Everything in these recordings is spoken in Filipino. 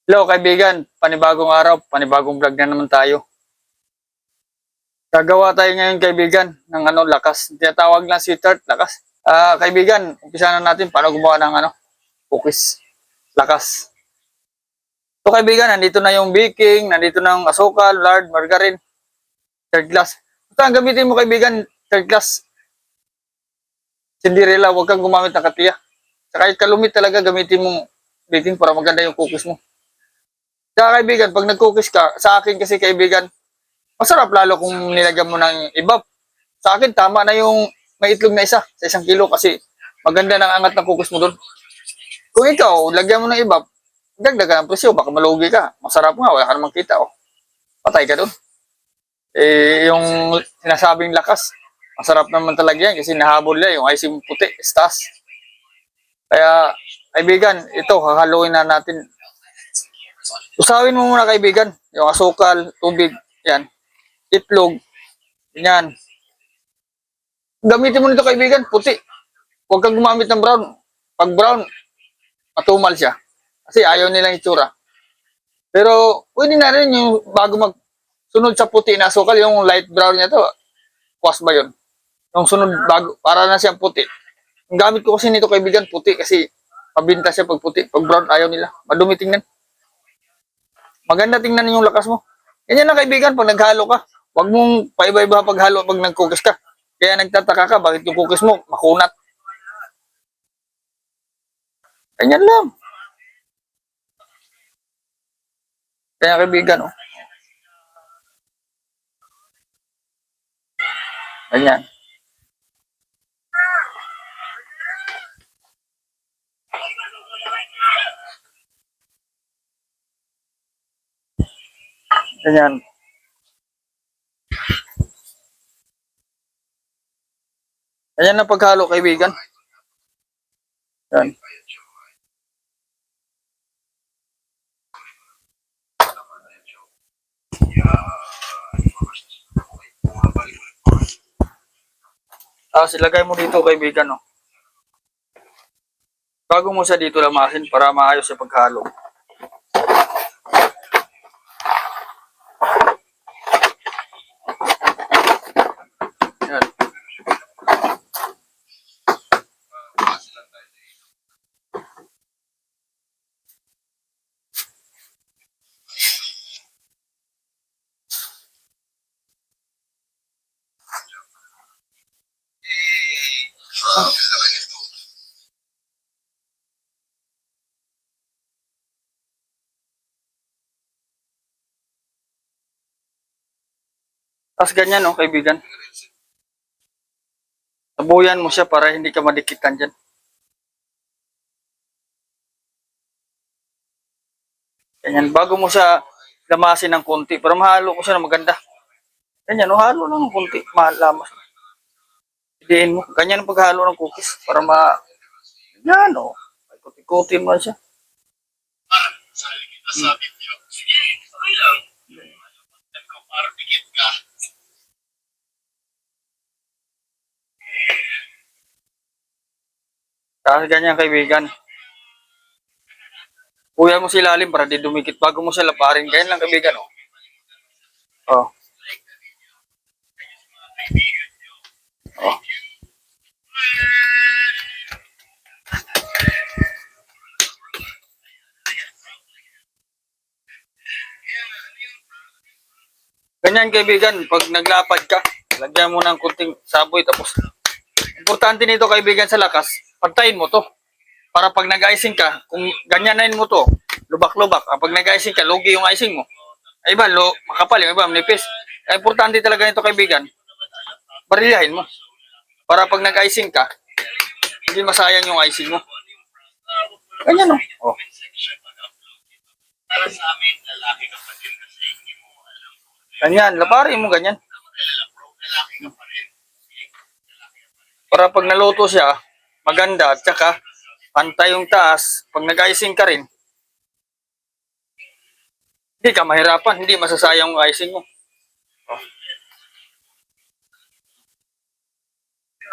Hello kaibigan, panibagong araw, panibagong vlog na naman tayo. Gagawa tayo ngayon kaibigan ng lakas. Tinatawag lang sweetheart, lakas. Kaibigan, umpisa na natin paano gumawa ng cookies, lakas. So kaibigan, nandito na yung baking, nandito na yung asukal, lard, margarine, third class. Basta ang gamitin mo kaibigan, third class. Cinderella, huwag kang gumamit ng katiya. Saka kalumit talaga gamitin mong baking para maganda yung cookies mo. Kaya kaibigan, pag nag-cookies ka, sa akin kasi kaibigan, masarap lalo kung nilagyan mo ng iba. Sa akin, tama na yung may itlog na isa sa 1 kilo kasi maganda ng angat ng cookies mo doon. Kung ikaw, lagyan mo ng iba, dagdagan ang presyo, baka malugi ka. Masarap nga, wala ka namang kita. Oh. Patay ka doon. Yung sinasabing lakas, masarap naman talaga yan kasi nahabol niya yung icing puti, stars. Kaya, kaibigan, ito, hahaluin na natin. Usawin mo muna kaibigan, yung asukal, tubig, yan, itlog, yan. Gamitin mo nito kaibigan, puti. Huwag kang gumamit ng brown. Pag brown, matumal siya. Kasi ayaw nilang itsura. Pero pwede na rin yung bago magsunod sa puti na asukal, yung light brown niya to. Kwas ba yun? Yung sunod bago, para na siyang puti. Ang gamit ko kasi nito kaibigan, puti. Kasi mabinta siya pag puti. Pag brown, ayaw nila. Madumi tingnan. Maganda tingnan yung lakas mo. Ganyan na kaibigan, pag naghalo ka. Huwag mong paiba-iba paghalo pag nag-cookies ka. Kaya nagtataka ka, bakit yung cookies mo makunat? Ganyan lang. Kaya kaibigan, oh. Ganyan. Ganyan. Ganyan na paghalo, kaibigan. Yan. Tapos ilagay mo dito, kaibigan, oh. Bago mo siya dito lamasin para maayos sa paghalo. Yan. Tapos ganyan, oh, kaibigan. Tabuyan mo siya para hindi ka madikitan dyan. Ganyan. Bago mo siya lamasin ng konti para mahalo mo siya na maganda. Ganyan, oh, halo lang ng konti. Malamas. Idiin mo. Ganyan ang paghalo ng cookies para yan, oh. Ikot-ikotin mo siya. Hmm. Tapos ganyan, kaibigan. Kuya mo si ilalim para di dumikit bago mo siya laparin. Ganyan lang kaibigan, oh. Oh. Oh. Ganyan kaibigan, pag naglapad ka, lagyan mo ng kunting saboy tapos. Importante nito kaibigan sa lakas, pagtayin mo to. Para pag nag-icing ka, kung ganyanain mo to, lubak-lubak. Pag nag-icing ka, lugi yung icing mo. Ay iba, makapal, yung iba, manipis. Kaya importante talaga nito kaibigan, barilyahin mo. Para pag nag-icing ka, hindi masayang yung icing mo. Ganyan o. Oh. Ganyan, laparin mo ganyan. Para pag naluto siya, maganda at saka pantay yung taas. Pag nag-icing ka rin, hindi ka mahirapan, hindi masasayang yung icing mo. Oh.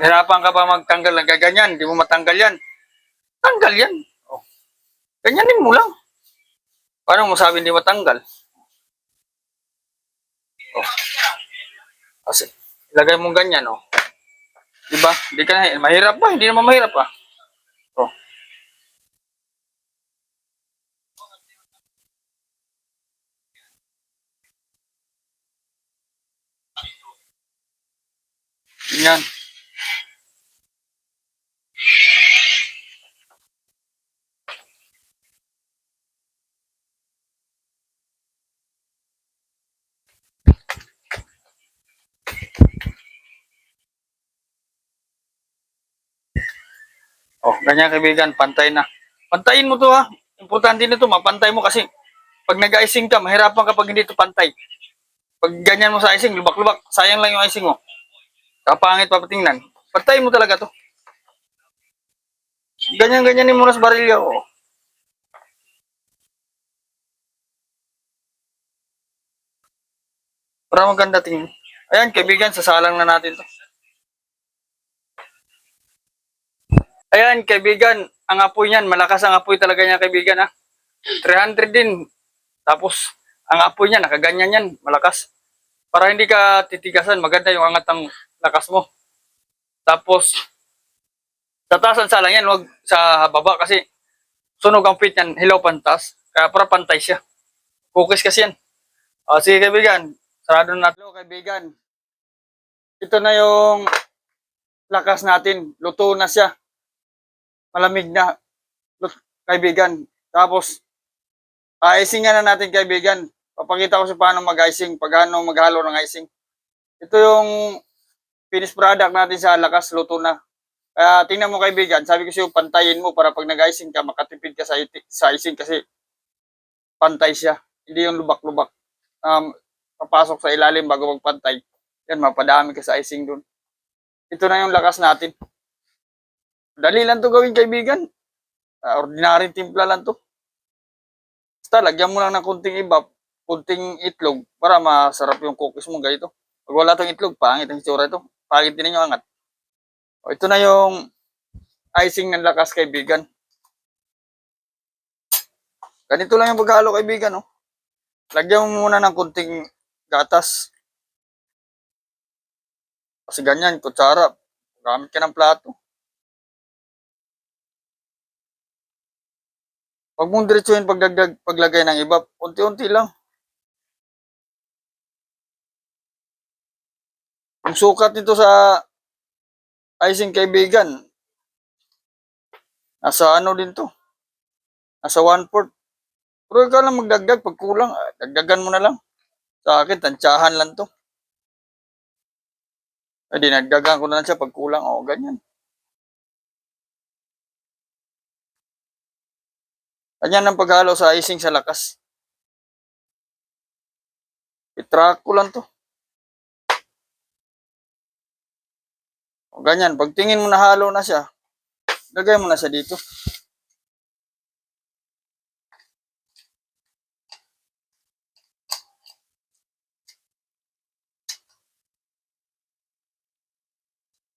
Hirapan ka ba magtanggal ng ganyan, hindi mo matanggal yan. Tanggal yan. Oh. Ganyanin mo lang. Paano mo sabi hindi matanggal? Oh, kasi ilagay mo ganyan, oh. Di ba? Hindi ka na, mahirap ba? Hindi naman mahirap ah. Oh, yan. Oh, ganyan kaibigan, pantay na. Pantayin mo to ha. Importante nito, mapantay mo kasi pag nag-icing ka, mahirapan kapag hindi to pantay. Pag ganyan mo sa icing, lubak-lubak, sayang lang yung icing mo. Kapangit papatingnan. Pantayin mo talaga to. Ganyan-ganyan mo na sa barilya. Oh. Para maganda tingin. Ayan, kaibigan, sasalang na natin to. Ayan, kaibigan, ang apoy niyan, malakas ang apoy talaga niya, kaibigan ha. 300 din. Tapos, ang apoy niya, nakaganyan yan, malakas. Para hindi ka titigasan, maganda yung angat ng lakas mo. Tapos, sa taas ang salang yan, wag sa baba kasi sunog ang pit yan, hilaw pantas. Kaya para pantay siya. Cookies kasi yan. O, sige kaibigan, sarado na natin. Hello kaibigan, ito na yung lakas natin. Luto na siya. Malamig na. Kaibigan. Tapos, icingan na natin kaibigan. Papakita ko sa paano mag-icing, paano maghalo ng icing. Ito yung finished product natin sa lakas, luto na. Kaya tingnan mo kaibigan, sabi ko sa'yo, pantayin mo para pag nag-icing ka, makatipid ka sa icing kasi pantay siya. Hindi yung lubak-lubak. Papasok sa ilalim bago magpantay. Yan, mapadami ka sa icing dun. Ito na yung lakas natin. Dali lang to gawin kaibigan. Ordinary timpla lang to. Basta lagyan mo lang ng kunting ibap, kunting itlog para masarap yung cookies mo ganito. Pag wala tong itlog, pangit ang itsura ito. Pangit din yung angat. O, ito na yung icing ng lakas kaibigan. Ganito lang yung paghalo kaibigan. No? Lagyan mo muna ng kunting gatas. Kasi ganyan, kutsara. Gamit ka ng plato. Huwag mong diretsuhin paglagay ng iba. Unti-unti lang. Ang sukat nito sa icing kaibigan, nasa ano din to? Nasa 1/4. Pero ikaw lang magdagdag pag kulang. Dagdagan mo na lang. Sa akin, tansyahan lang to. Eh, dinagdagan ko na lang siya pag kulang. O, ganyan. Ganyan ang paghalo sa icing sa lakas. I-track ko lang to. O, ganyan. Pag tingin mo na halo na siya, lagay mo na siya dito.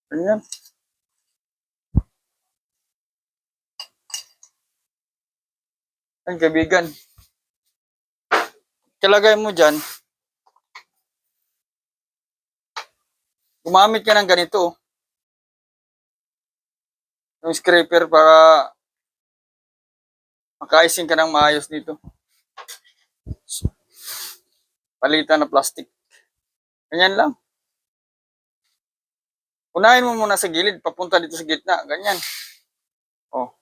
Ganyan. Yan, kaibigan. Kalagay mo dyan, gumamit ka ng ganito. Yung scraper para maka-icing ka ng maayos dito. Palitan na plastic. Ganyan lang. Unahin mo muna sa gilid, papunta dito sa gitna. Ganyan. Oh,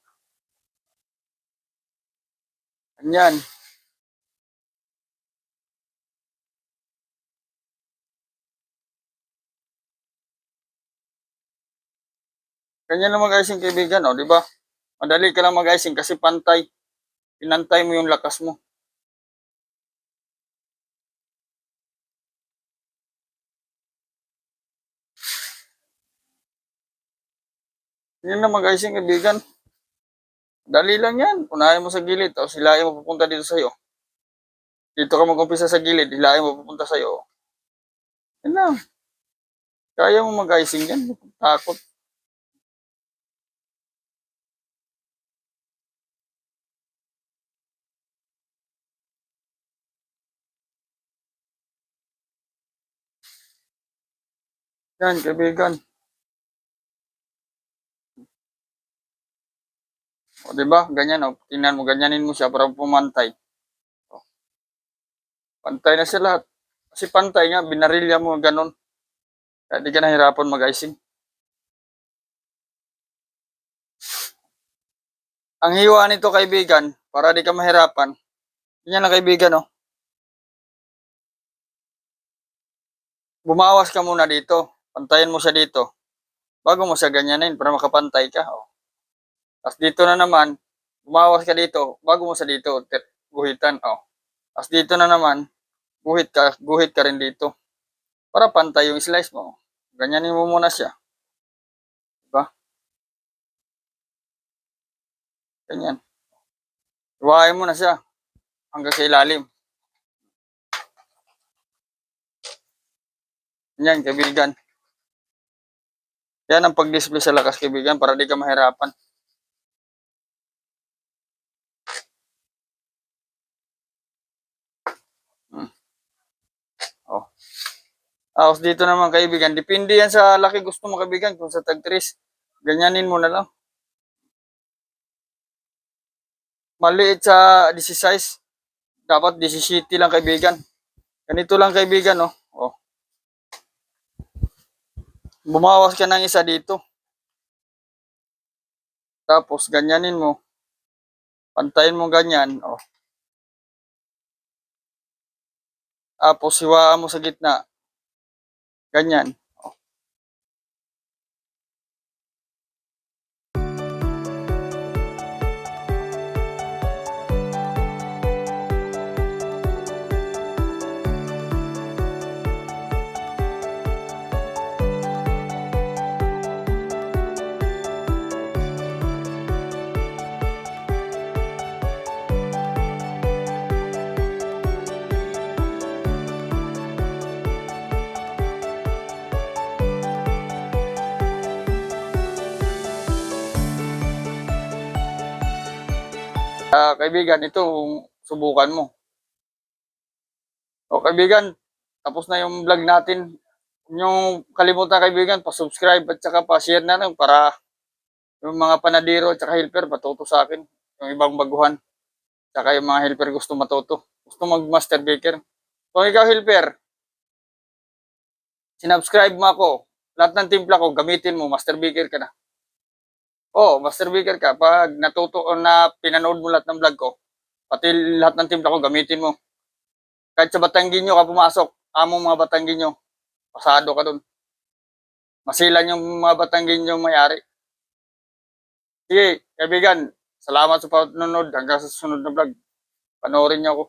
ganyan. Ganyan lang mag-icing kaibigan, oh, di ba? Madali ka lang mag-icing kasi pantay. Pinantay mo yung lakas mo. Ganyan lang mag-icing kaibigan. Dali lang yan. Unahin mo sa gilid, tapos hilahin mo papunta dito sa'yo. Dito ka mag-umpisa sa gilid, hilahin mo papunta sa'yo. Yan lang. Kaya mo mag-icing yan. Takot. Yan, kaibigan. O, di ba? Ganyan, o. Tingnan mo, ganyanin mo siya para pumantay. O, pantay na siya lahat. Kasi pantay nga, binarilya mo, ganun. Kaya di ka nahirapan mag-icing. Ang hiwa nito, kaibigan, para di ka mahirapan. Ganyan na, kaibigan, o. Bumawas ka muna dito. Pantayin mo siya dito. Bago mo siya ganyanin para makapantay ka. O. Tapos dito na naman, bumawas ka dito. Bago mo siya dito, guhitan. O. Tapos dito na naman, guhit ka rin dito. Para pantay yung slice mo. Ganyanin mo muna siya. Diba? Ganyan. Iwain mo na siya hanggang sa ilalim. Yan, kaibigan. Yan ang pag-display sa lakas, kaibigan, para di ka mahirapan. Oh. Tapos dito naman, kaibigan, depende yan sa laki gusto mo, kaibigan. Kung sa tag-3, ganyanin mo na lang. Maliit sa 16, dapat 17 lang, kaibigan. Ganito lang, kaibigan, no? Oh. Bumawas ka ng isa dito. Tapos, ganyanin mo. Pantayin mo ganyan, oh. Tapos, hiwaan mo sa gitna. Ganyan. Oh. Kaibigan, ito, subukan mo. O, kaibigan, tapos na yung vlog natin. Huwag niyong kalimutan, kaibigan, pa-subscribe at saka pa-share na lang para yung mga panadiro at saka helper matuto sa akin. Yung ibang baguhan. Saka yung mga helper gusto matuto. Gusto mag-master baker. Kung ikaw helper, sinubscribe mo ako. Lahat ng timpla ko, gamitin mo, master baker ka na. Oo, master baker ka. Pag natuto o na pinanood mo lahat ng vlog ko, pati lahat ng timpla ko, gamitin mo. Kahit sa Batangginyo ka pumasok, among mga Batangginyo, pasado ka dun. Masilan yung mga Batangginyo may-ari. Sige, kaibigan, salamat sa panonood. Hanggang sa susunod na vlog. Panoorin niyo ako.